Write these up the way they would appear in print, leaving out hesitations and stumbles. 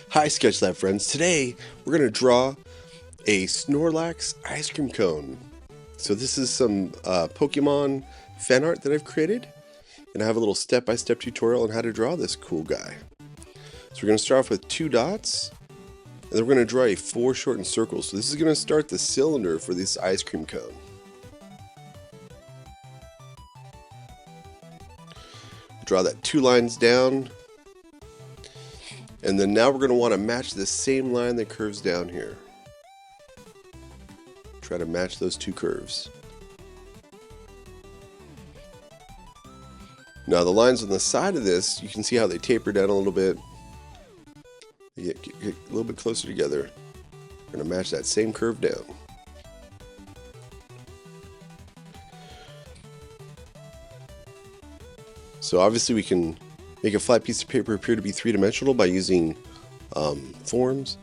Hi Sketch Lab friends, today we're going to draw a Snorlax Ice Cream Cone. So this is some Pokemon fan art that I've created, and I have a little step-by-step tutorial on how to draw this cool guy. So we're going to start off with 2 dots, and then we're going to draw a foreshortened circle. So this is going to start the cylinder for this ice cream cone. Draw that 2 lines down. And then now we're going to want to match this same line that curves down here. Try to match those 2 curves. Now the lines on the side of this, you can see how they taper down a little bit. They get a little bit closer together. We're going to match that same curve down. So obviously we can make a flat piece of paper appear to be 3-dimensional by using forms.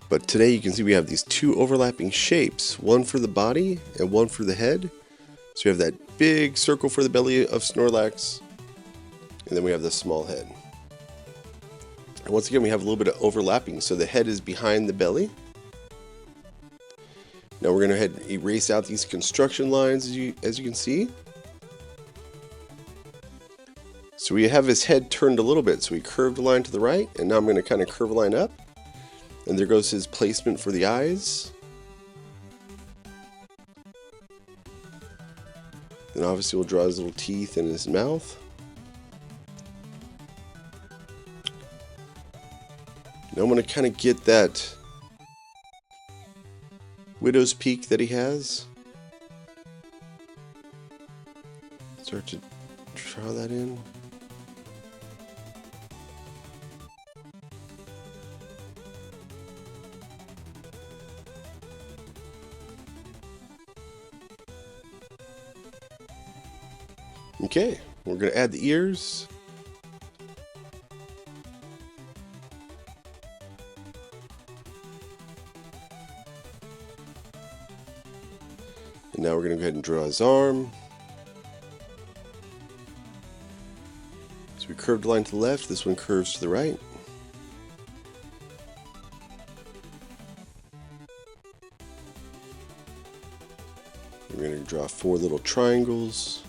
But today you can see we have these 2 overlapping shapes, one for the body and one for the head. So we have that big circle for the belly of Snorlax, and then we have the small head. And once again we have a little bit of overlapping, so the head is behind the belly. Now we're going to go ahead and erase out these construction lines as you can see. So we have his head turned a little bit, so we curved a line to the right, and now I'm going to kind of curve a line up. And there goes his placement for the eyes. Then obviously we'll draw his little teeth and his mouth. Now I'm going to kind of get that widow's peak that he has. Start to draw that in. Okay, we're going to add the ears. And now we're going to go ahead and draw his arm. So we curved a line to the left, this one curves to the right. We're going to draw 4 little triangles.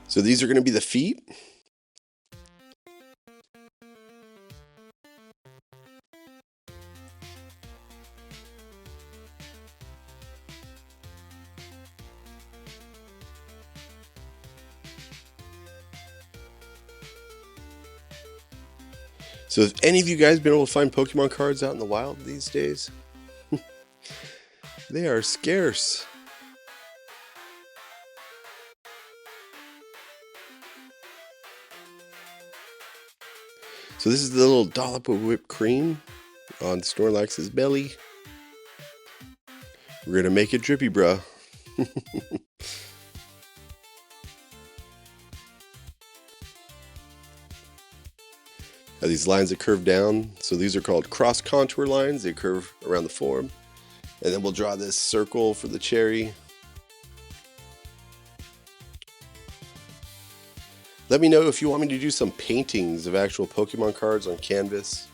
So these are going to be the feet. So have any of you guys been able to find Pokemon cards out in the wild these days? They are scarce. So this is the little dollop of whipped cream on Snorlax's belly. We're going to make it drippy, bruh. Now these lines that curve down, so these are called cross contour lines. They curve around the form. And then we'll draw this circle for the cherry. Let me know if you want me to do some paintings of actual Pokemon cards on canvas.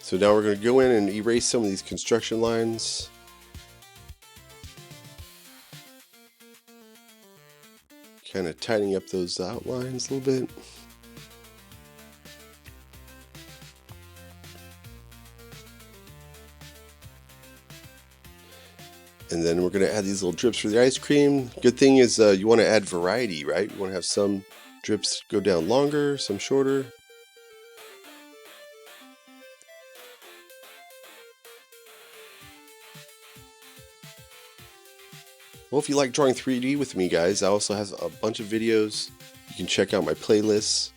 So now we're going to go in and erase some of these construction lines. Kind of tightening up those outlines a little bit. And then we're going to add these little drips for the ice cream. Good thing is you want to add variety, right? You want to have some drips go down longer, some shorter. Well, if you like drawing 3D with me, guys, I also have a bunch of videos. You can check out my playlists.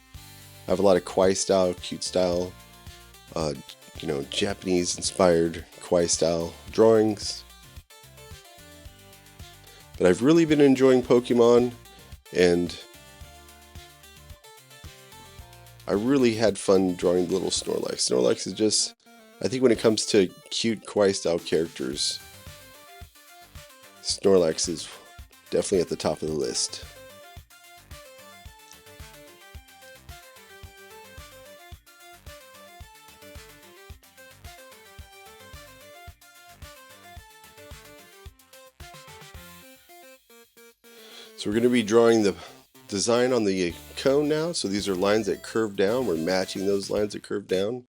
I have a lot of kawaii-style, cute style, Japanese-inspired kawaii-style drawings. But I've really been enjoying Pokemon, and I really had fun drawing little Snorlax. Snorlax is just I think when it comes to cute kawaii-style characters, Snorlax is definitely at the top of the list. So we're going to be drawing the design on the cone now. So these are lines that curve down. We're matching those lines that curve down.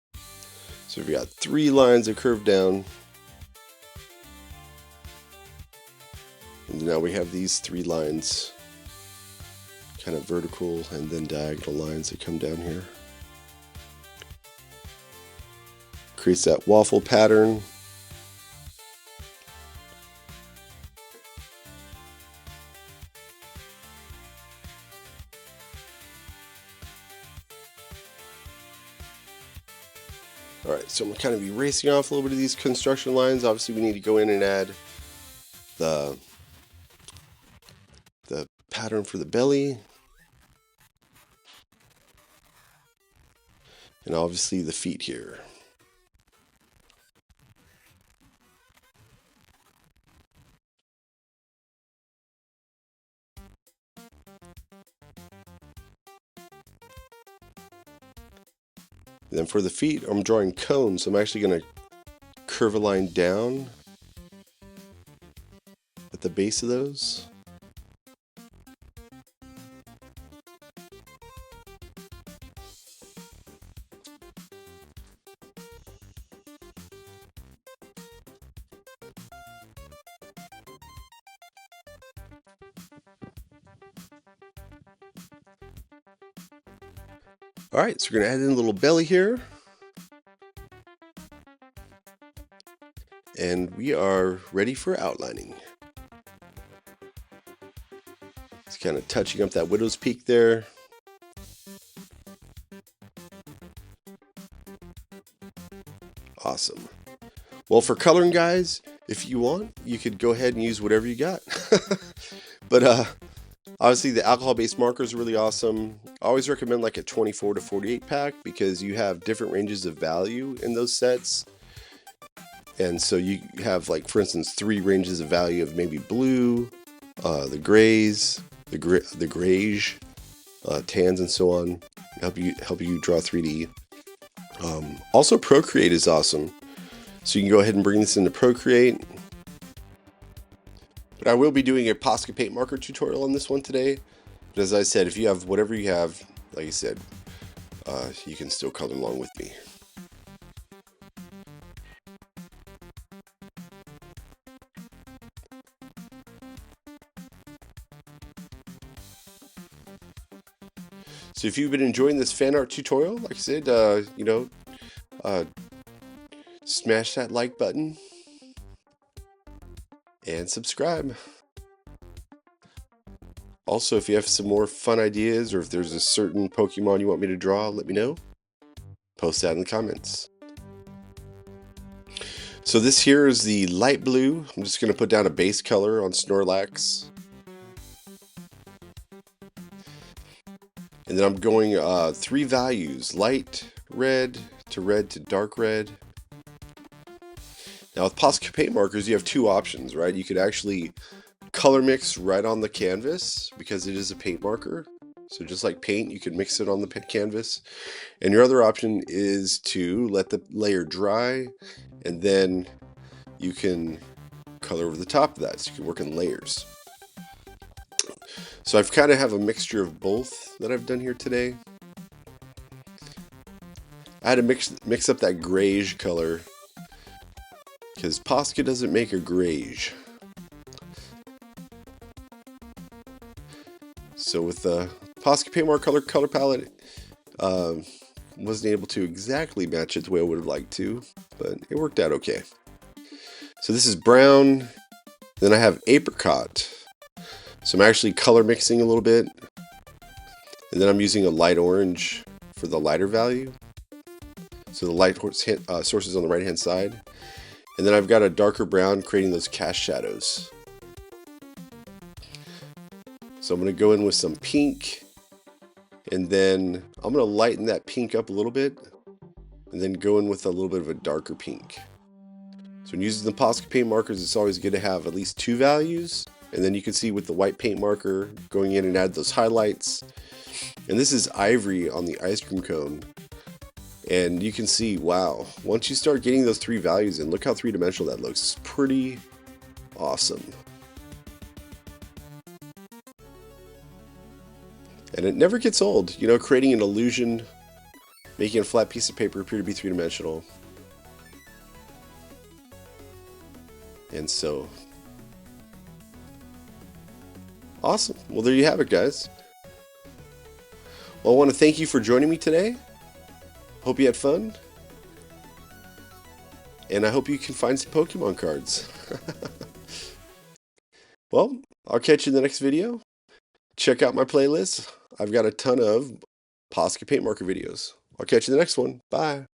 So we've got 3 lines that curve down. And now we have these 3 lines, kind of vertical and then diagonal lines that come down here. Creates that waffle pattern. Alright, so I'm going to kind of be erasing off a little bit of these construction lines. Obviously we need to go in and add the pattern for the belly. And obviously the feet here. And then for the feet, I'm drawing cones, so I'm actually going to curve a line down at the base of those. Alright, so we're going to add in a little belly here. And we are ready for outlining. It's kind of touching up that widow's peak there. Awesome. Well, for coloring, guys, if you want, you could go ahead and use whatever you got. But obviously the alcohol-based markers are really awesome. I always recommend like a 24 to 48 pack because you have different ranges of value in those sets. And so you have, like, for instance, 3 ranges of value of maybe blue, the grays, the grayish, tans, and so on. Help you draw 3D. Also, Procreate is awesome. So you can go ahead and bring this into Procreate. But I will be doing a Posca paint marker tutorial on this one today. But as I said, if you have whatever you have, like I said, you can still color along with me. So if you've been enjoying this fan art tutorial, like I said, smash that like button and subscribe. Also, if you have some more fun ideas or if there's a certain Pokemon you want me to draw, let me know. Post that in the comments. So this here is the light blue. I'm just going to put down a base color on Snorlax. And then I'm going 3 values, light red to dark red. Now with Posca paint markers, you have 2 options, right? You could actually color mix right on the canvas because it is a paint marker. So just like paint, you can mix it on the canvas. And your other option is to let the layer dry and then you can color over the top of that. So you can work in layers. So I've kind of have a mixture of both that I've done here today. I had to mix up that grayish color because Posca doesn't make a grayish. So with the Posca paint marker color palette, wasn't able to exactly match it the way I would have liked to, but it worked out okay. So this is brown, then I have apricot. So I'm actually color mixing a little bit, and then I'm using a light orange for the lighter value. So the light source is on the right hand side, and then I've got a darker brown creating those cast shadows. So I'm going to go in with some pink, and then I'm going to lighten that pink up a little bit. and then go in with a little bit of a darker pink. So when using the Posca paint markers, it's always good to have at least 2 values, and then you can see with the white paint marker going in and add those highlights. And this is ivory on the ice cream cone. And you can see, wow, once you start getting those 3 values in, look how three-dimensional that looks. It's pretty awesome. And it never gets old, you know, creating an illusion, making a flat piece of paper appear to be three-dimensional. And so, awesome. Well, there you have it, guys. Well, I want to thank you for joining me today. Hope you had fun. And I hope you can find some Pokemon cards. Well, I'll catch you in the next video. Check out my playlist. I've got a ton of Posca paint marker videos. I'll catch you in the next one. Bye.